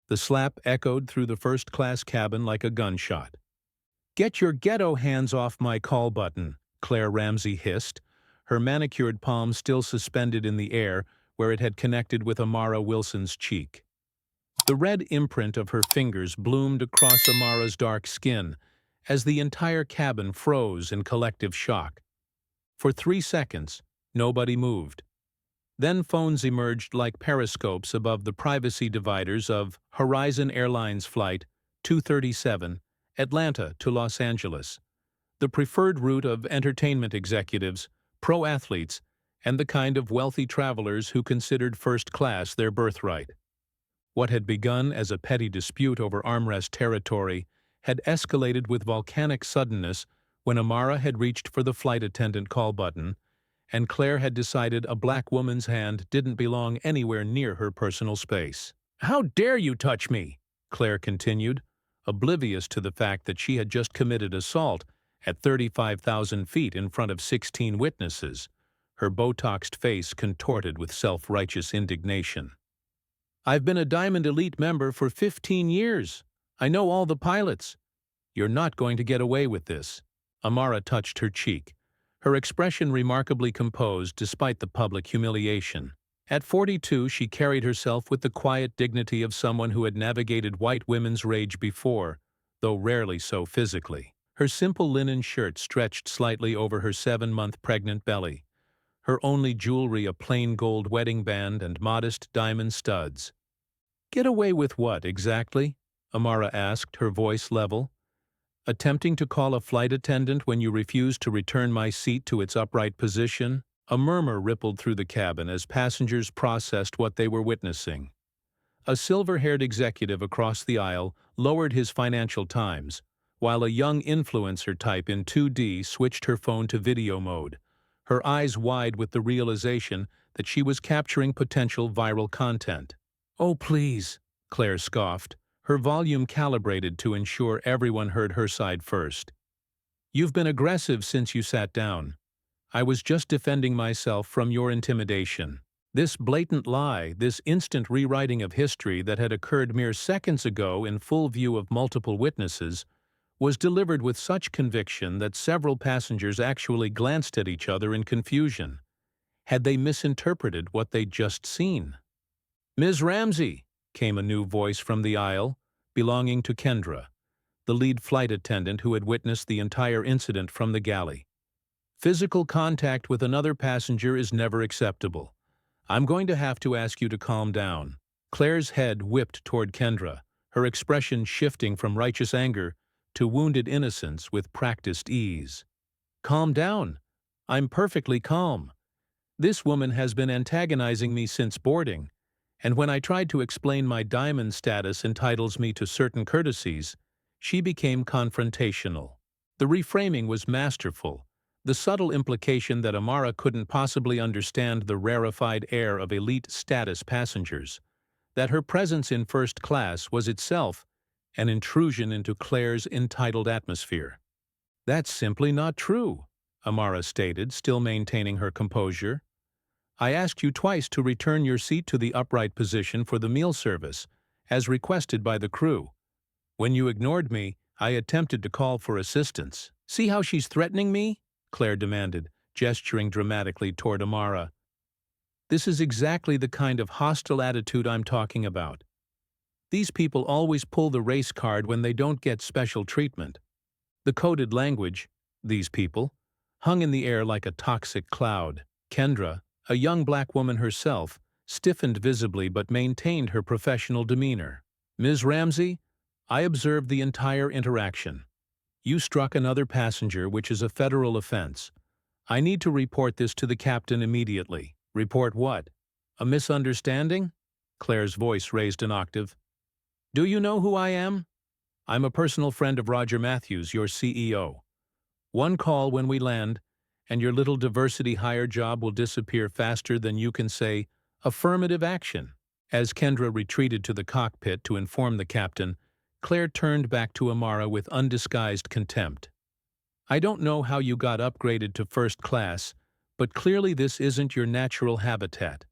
The slap echoed through the first-class cabin like a gunshot. "Get your ghetto hands off my call button," Claire Ramsey hissed, her manicured palm still suspended in the air where it had connected with Amara Wilson's cheek. The red imprint of her fingers bloomed across Amara's dark skin as the entire cabin froze in collective shock. For 3 seconds, nobody moved. Then phones emerged like periscopes above the privacy dividers of Horizon Airlines Flight 237, Atlanta to Los Angeles, the preferred route of entertainment executives, pro athletes, and the kind of wealthy travelers who considered first class their birthright. What had begun as a petty dispute over armrest territory had escalated with volcanic suddenness when Amara had reached for the flight attendant call button, and Claire had decided a black woman's hand didn't belong anywhere near her personal space. "How dare you touch me?" Claire continued, oblivious to the fact that she had just committed assault at 35,000 feet in front of 16 witnesses, her Botoxed face contorted with self-righteous indignation. "I've been a Diamond Elite member for 15 years. I know all the pilots. You're not going to get away with this." Amara touched her cheek, her expression remarkably composed despite the public humiliation. At 42, she carried herself with the quiet dignity of someone who had navigated white women's rage before, though rarely so physically. Her simple linen shirt stretched slightly over her 7-month pregnant belly, her only jewelry a plain gold wedding band and modest diamond studs. "Get away with what, exactly?" Amara asked, her voice level. "Attempting to call a flight attendant when you refused to return my seat to its upright position?" A murmur rippled through the cabin as passengers processed what they were witnessing. A silver-haired executive across the aisle lowered his Financial Times, while a young influencer type in 2D switched her phone to video mode, her eyes wide with the realization that she was capturing potential viral content. "Oh, please," Claire scoffed, her volume calibrated to ensure everyone heard her side first. "You've been aggressive since you sat down. I was just defending myself from your intimidation." This blatant lie, this instant rewriting of history that had occurred mere seconds ago in full view of multiple witnesses, was delivered with such conviction that several passengers actually glanced at each other in confusion. Had they misinterpreted what they'd just seen? "Ms. Ramsey," came a new voice from the aisle, belonging to Kendra, the lead flight attendant who had witnessed the entire incident from the galley. "Physical contact with another passenger is never acceptable. I'm going to have to ask you to calm down." Claire's head whipped toward Kendra, her expression shifting from righteous anger to wounded innocence with practiced ease. "Calm down. I'm perfectly calm. This woman has been antagonizing me since boarding, and when I tried to explain my diamond status entitles me to certain courtesies, she became confrontational." The reframing was masterful, the subtle implication that Amara couldn't possibly understand the rarefied air of elite status passengers, that her presence in first class was itself an intrusion into Claire's entitled atmosphere. "That's simply not true," Amara stated, still maintaining her composure. "I asked you twice to return your seat to the upright position for the meal service, as requested by the crew. When you ignored me, I attempted to call for assistance." "See how she's threatening me?" Claire demanded, gesturing dramatically toward Amara. "This is exactly the kind of hostile attitude I'm talking about. These people always pull the race card when they don't get special treatment." The coded language, "these people," hung in the air like a toxic cloud. Kendra, a young black woman herself, stiffened visibly but maintained her professional demeanor. "Ms. Ramsey, I observed the entire interaction. You struck another passenger, which is a federal offense. I need to report this to the captain immediately." "Report what? A misunderstanding?" Claire's voice raised an octave. "Do you know who I am? I'm a personal friend of Roger Matthews, your CEO. One call when we land, and your little diversity hire job will disappear faster than you can say, 'affirmative action.'" As Kendra retreated to the cockpit to inform the captain, Claire turned back to Amara with undisguised contempt. "I don't know how you got upgraded to first class, but clearly this isn't your natural habitat.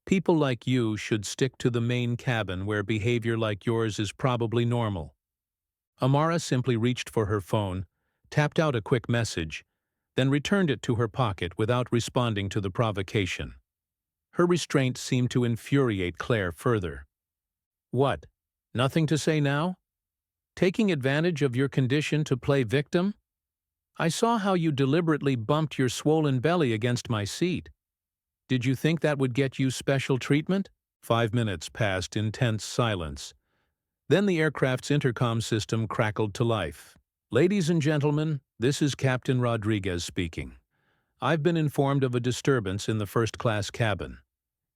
People like you should stick to the main cabin where behavior like yours is probably normal." Amara simply reached for her phone, tapped out a quick message, then returned it to her pocket without responding to the provocation. Her restraint seemed to infuriate Claire further. "What? Nothing to say now? Taking advantage of your condition to play victim? I saw how you deliberately bumped your swollen belly against my seat. Did you think that would get you special treatment?" 5 minutes passed in tense silence. Then the aircraft's intercom system crackled to life. "Ladies and gentlemen, this is Captain Rodriguez speaking. I've been informed of a disturbance in the first-class cabin.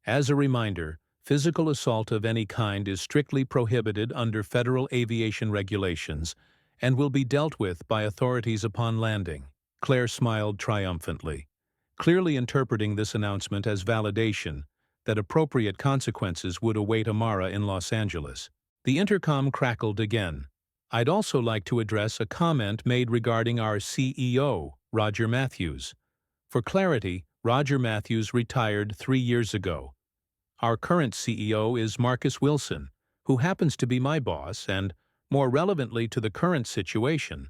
As a reminder, physical assault of any kind is strictly prohibited under federal aviation regulations and will be dealt with by authorities upon landing." Claire smiled triumphantly, clearly interpreting this announcement as validation that appropriate consequences would await Amara in Los Angeles. The intercom crackled again. "I'd also like to address a comment made regarding our CEO, Roger Matthews. For clarity, Roger Matthews retired 3 years ago. Our current CEO is Marcus Wilson, who happens to be my boss and, more relevantly to the current situation,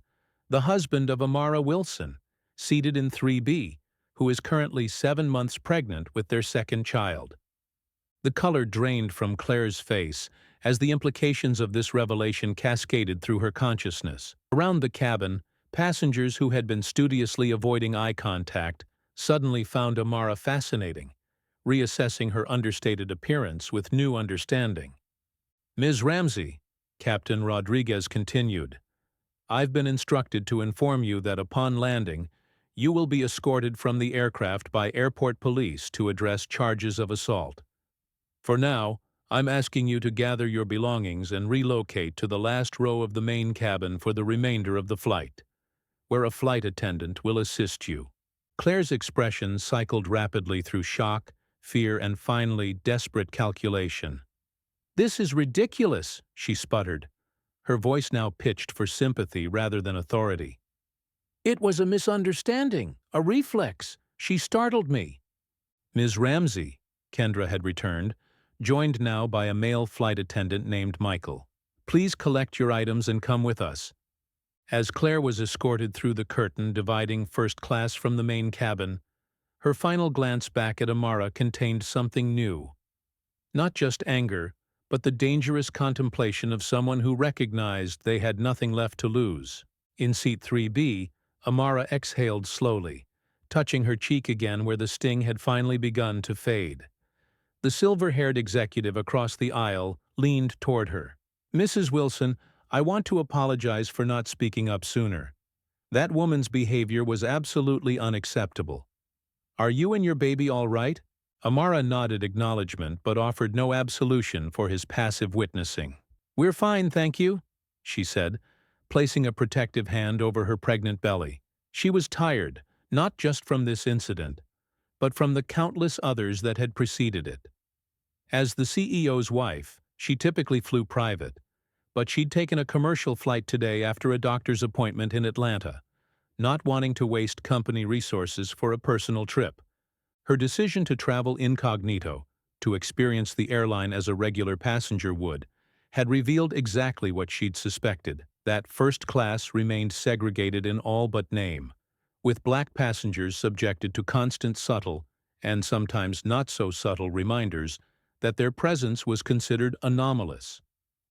the husband of Amara Wilson, seated in 3B, who is currently 7 months pregnant with their second child." The color drained from Claire's face as the implications of this revelation cascaded through her consciousness. Around the cabin, passengers who had been studiously avoiding eye contact suddenly found Amara fascinating, reassessing her understated appearance with new understanding. "Ms. Ramsey," Captain Rodriguez continued, "I've been instructed to inform you that upon landing, you will be escorted from the aircraft by airport police to address charges of assault. For now, I'm asking you to gather your belongings and relocate to the last row of the main cabin for the remainder of the flight, where a flight attendant will assist you." Claire's expression cycled rapidly through shock, fear, and finally desperate calculation. "This is ridiculous," she sputtered, her voice now pitched for sympathy rather than authority. "It was a misunderstanding, a reflex. She startled me." "Ms. Ramsey," Kendra had returned, joined now by a male flight attendant named Michael. "Please collect your items and come with us." As Claire was escorted through the curtain dividing first class from the main cabin, her final glance back at Amara contained something new. Not just anger, but the dangerous contemplation of someone who recognized they had nothing left to lose. In seat 3B, Amara exhaled slowly, touching her cheek again where the sting had finally begun to fade. The silver-haired executive across the aisle leaned toward her. "Mrs. Wilson, I want to apologize for not speaking up sooner. That woman's behavior was absolutely unacceptable. Are you and your baby all right?" Amara nodded acknowledgement but offered no absolution for his passive witnessing. "We're fine, thank you," she said, placing a protective hand over her pregnant belly. She was tired, not just from this incident, but from the countless others that had preceded it. As the CEO's wife, she typically flew private, but she'd taken a commercial flight today after a doctor's appointment in Atlanta, not wanting to waste company resources for a personal trip. Her decision to travel incognito, to experience the airline as a regular passenger would, had revealed exactly what she'd suspected, that first class remained segregated in all but name, with black passengers subjected to constant subtle, and sometimes not-so-subtle reminders that their presence was considered anomalous.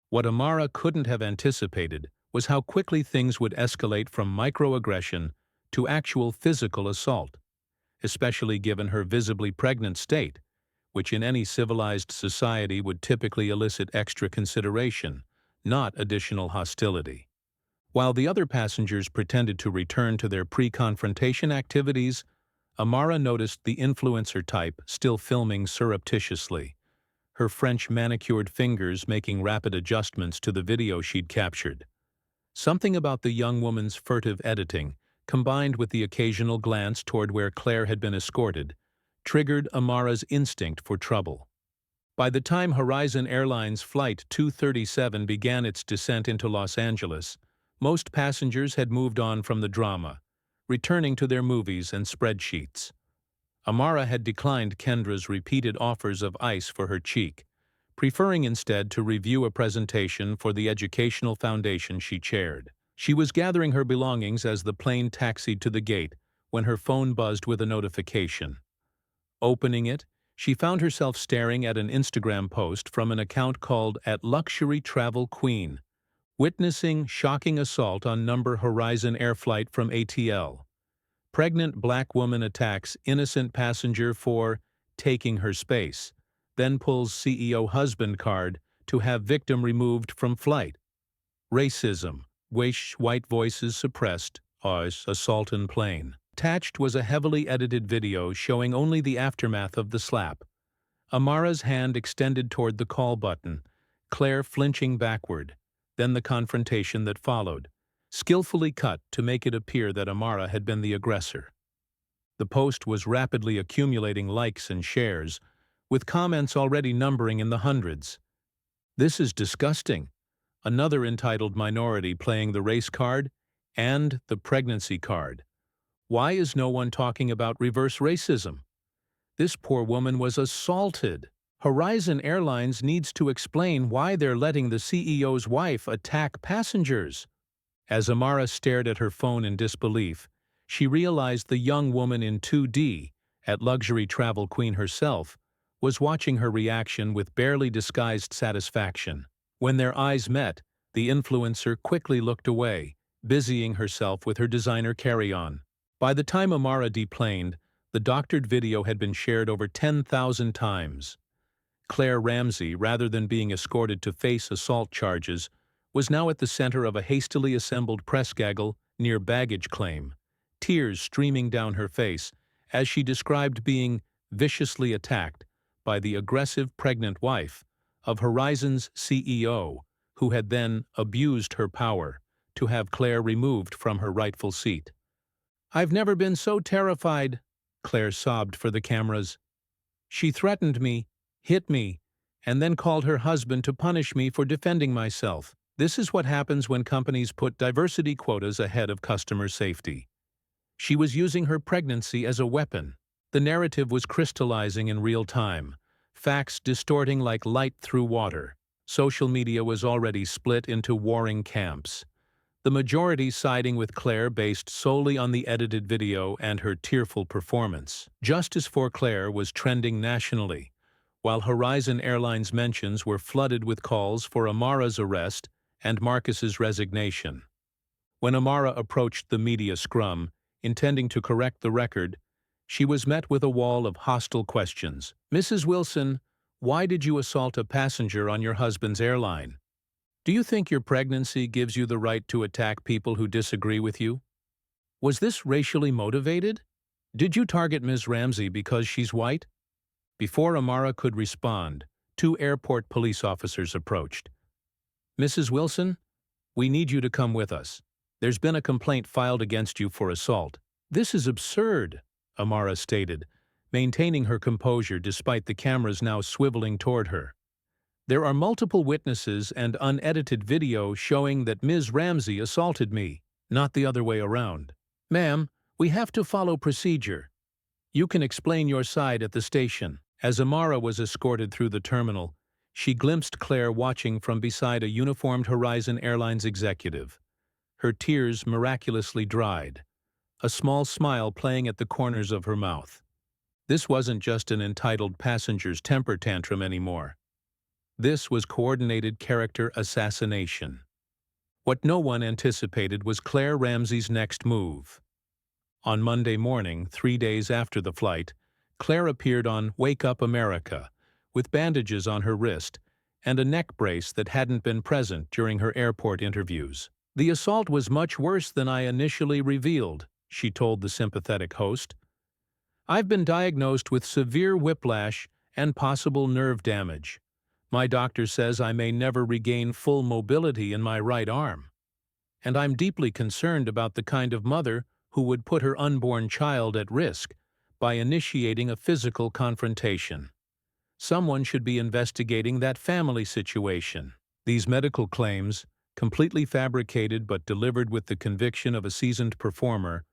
What Amara couldn't have anticipated was how quickly things would escalate from microaggression to actual physical assault, especially given her visibly pregnant state, which in any civilized society would typically elicit extra consideration, not additional hostility. While the other passengers pretended to return to their pre-confrontation activities, Amara noticed the influencer type still filming surreptitiously, her French manicured fingers making rapid adjustments to the video she'd captured. Something about the young woman's furtive editing, combined with the occasional glance toward where Claire had been escorted, triggered Amara's instinct for trouble. By the time Horizon Airlines Flight 237 began its descent into Los Angeles, most passengers had moved on from the drama, returning to their movies and spreadsheets. Amara had declined Kendra's repeated offers of ice for her cheek, preferring instead to review a presentation for the educational foundation she chaired. She was gathering her belongings as the plane taxied to the gate when her phone buzzed with a notification. Opening it, she found herself staring at an Instagram post from an account called @Luxury Travel Queen, witnessing shocking assault on number Horizon Air flight from ATL. Pregnant black woman attacks innocent passenger for taking her space, then pulls CEO husband card to have victim removed from flight. Racism, white voices suppressed, assault in plane. Attached was a heavily edited video showing only the aftermath of the slap. Amara's hand extended toward the call button, Claire flinching backward, then the confrontation that followed, skillfully cut to make it appear that Amara had been the aggressor. The post was rapidly accumulating likes and shares, with comments already numbering in the hundreds. "This is disgusting," another entitled minority playing the race card and the pregnancy card. "Why is no one talking about reverse racism? This poor woman was assaulted. Horizon Airlines needs to explain why they're letting the CEO's wife attack passengers." As Amara stared at her phone in disbelief, she realized the young woman in 2D, @Luxury Travel Queen herself, was watching her reaction with barely disguised satisfaction. When their eyes met, the influencer quickly looked away, busying herself with her designer carry-on. By the time Amara deplaned, the doctored video had been shared over 10,000 times. Claire Ramsey, rather than being escorted to face assault charges, was now at the center of a hastily assembled press gaggle near baggage claim, tears streaming down her face as she described being viciously attacked by the aggressive pregnant wife of Horizon's CEO, who had then abused her power to have Claire removed from her rightful seat. "I've never been so terrified," Claire sobbed for the cameras. "She threatened me, hit me, and then called her husband to punish me for defending myself. This is what happens when companies put diversity quotas ahead of customer safety." She was using her pregnancy as a weapon. The narrative was crystallizing in real time, facts distorting like light through water. Social media was already split into warring camps. The majority siding with Claire based solely on the edited video and her tearful performance. Justice for Claire was trending nationally, while Horizon Airlines mentions were flooded with calls for Amara's arrest and Marcus's resignation. When Amara approached the media scrum, intending to correct the record, she was met with a wall of hostile questions. "Mrs. Wilson, why did you assault a passenger on your husband's airline? Do you think your pregnancy gives you the right to attack people who disagree with you? Was this racially motivated? Did you target Ms. Ramsey because she's white?" Before Amara could respond, 2 airport police officers approached. "Mrs. Wilson, we need you to come with us. There's been a complaint filed against you for assault." "This is absurd," Amara stated, maintaining her composure despite the cameras now swiveling toward her. "There are multiple witnesses and unedited video showing that Ms. Ramsey assaulted me, not the other way around." "Ma'am, we have to follow procedure. You can explain your side at the station." As Amara was escorted through the terminal, she glimpsed Claire watching from beside a uniformed Horizon Airlines executive. Her tears miraculously dried, a small smile playing at the corners of her mouth. This wasn't just an entitled passenger's temper tantrum anymore. This was coordinated character assassination. What no one anticipated was Claire Ramsey's next move. On Monday morning, 3 days after the flight, Claire appeared on Wake Up America, with bandages on her wrist and a neck brace that hadn't been present during her airport interviews. "The assault was much worse than I initially revealed," she told the sympathetic host. "I've been diagnosed with severe whiplash and possible nerve damage. My doctor says I may never regain full mobility in my right arm. And I'm deeply concerned about the kind of mother who would put her unborn child at risk by initiating a physical confrontation. Someone should be investigating that family situation." These medical claims, completely fabricated but delivered with the conviction of a seasoned performer,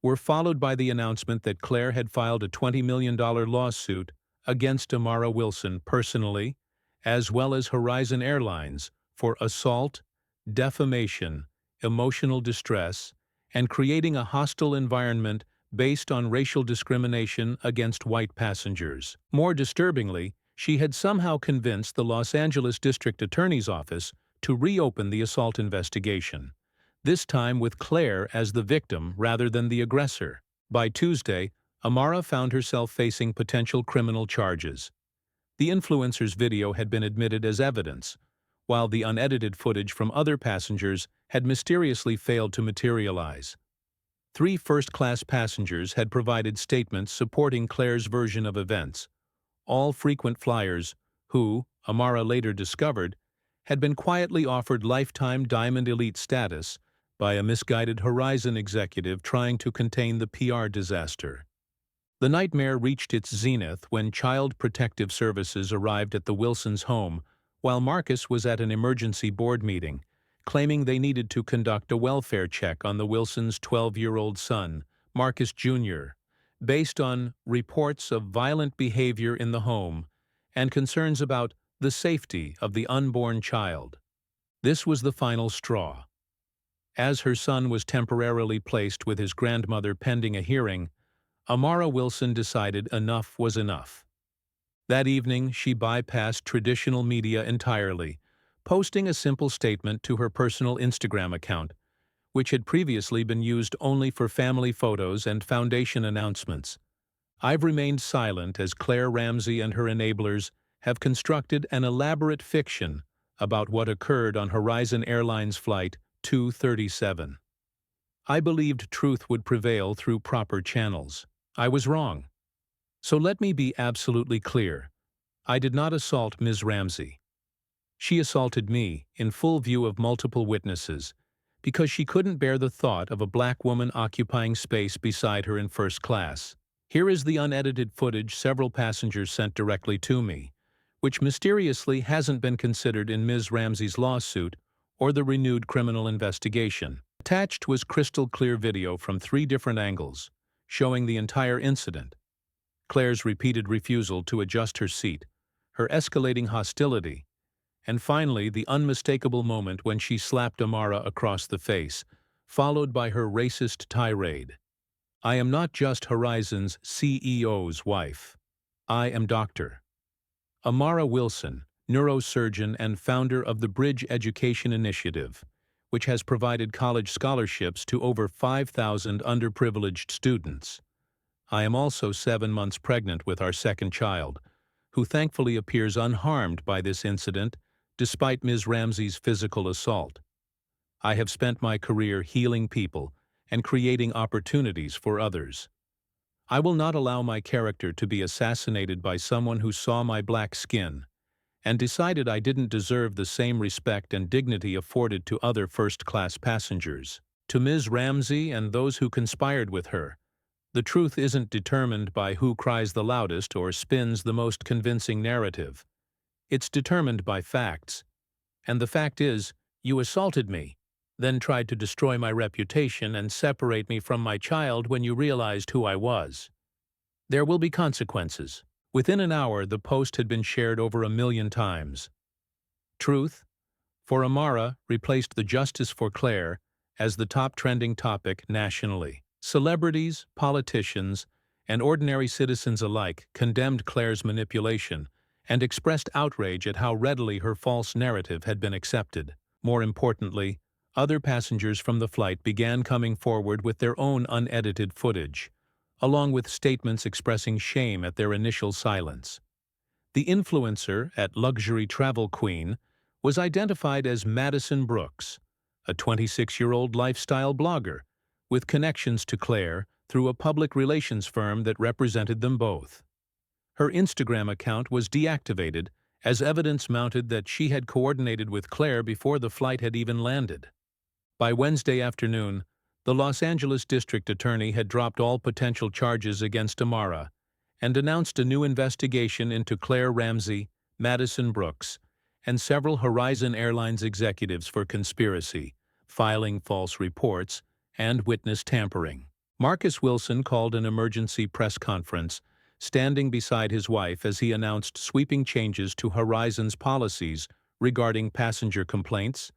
were followed by the announcement that Claire had filed a $20 million lawsuit against Amara Wilson personally, as well as Horizon Airlines, for assault, defamation, emotional distress, and creating a hostile environment based on racial discrimination against white passengers. More disturbingly, she had somehow convinced the Los Angeles District Attorney's Office to reopen the assault investigation, this time with Claire as the victim rather than the aggressor. By Tuesday, Amara found herself facing potential criminal charges. The influencer's video had been admitted as evidence, while the unedited footage from other passengers had mysteriously failed to materialize. 3 first-class passengers had provided statements supporting Claire's version of events, all frequent flyers who, Amara later discovered, had been quietly offered lifetime Diamond Elite status by a misguided Horizon executive trying to contain the PR disaster. The nightmare reached its zenith when Child Protective Services arrived at the Wilsons' home while Marcus was at an emergency board meeting, claiming they needed to conduct a welfare check on the Wilsons' 12-year-old son, Marcus Jr., based on reports of violent behavior in the home and concerns about the safety of the unborn child. This was the final straw. As her son was temporarily placed with his grandmother pending a hearing, Amara Wilson decided enough was enough. That evening, she bypassed traditional media entirely, posting a simple statement to her personal Instagram account, which had previously been used only for family photos and foundation announcements. I've remained silent as Claire Ramsey and her enablers have constructed an elaborate fiction about what occurred on Horizon Airlines Flight 237. I believed truth would prevail through proper channels. I was wrong. So let me be absolutely clear. I did not assault Ms. Ramsey. She assaulted me, in full view of multiple witnesses, because she couldn't bear the thought of a black woman occupying space beside her in first class. Here is the unedited footage several passengers sent directly to me, which mysteriously hasn't been considered in Ms. Ramsey's lawsuit or the renewed criminal investigation. Attached was crystal-clear video from 3 different angles, showing the entire incident. Claire's repeated refusal to adjust her seat, her escalating hostility, and finally the unmistakable moment when she slapped Amara across the face, followed by her racist tirade. I am not just Horizon's CEO's wife. I am Dr. Amara Wilson, neurosurgeon and founder of the Bridge Education Initiative, which has provided college scholarships to over 5,000 underprivileged students. I am also 7 months pregnant with our second child, who thankfully appears unharmed by this incident despite Ms. Ramsey's physical assault. I have spent my career healing people and creating opportunities for others. I will not allow my character to be assassinated by someone who saw my black skin and decided I didn't deserve the same respect and dignity afforded to other first-class passengers. To Ms. Ramsey and those who conspired with her, the truth isn't determined by who cries the loudest or spins the most convincing narrative. It's determined by facts. And the fact is, you assaulted me, then tried to destroy my reputation and separate me from my child when you realized who I was. There will be consequences. Within an hour, the post had been shared over 1 million times. Truth, for Amara, replaced the Justice for Claire as the top trending topic nationally. Celebrities, politicians, and ordinary citizens alike condemned Claire's manipulation and expressed outrage at how readily her false narrative had been accepted. More importantly, other passengers from the flight began coming forward with their own unedited footage, along with statements expressing shame at their initial silence. The influencer at Luxury Travel Queen was identified as Madison Brooks, a 26-year-old lifestyle blogger with connections to Claire through a public relations firm that represented them both. Her Instagram account was deactivated as evidence mounted that she had coordinated with Claire before the flight had even landed. By Wednesday afternoon, the Los Angeles District Attorney had dropped all potential charges against Amara and announced a new investigation into Claire Ramsey, Madison Brooks, and several Horizon Airlines executives for conspiracy, filing false reports, and witness tampering. Marcus Wilson called an emergency press conference, standing beside his wife as he announced sweeping changes to Horizon's policies regarding passenger complaints,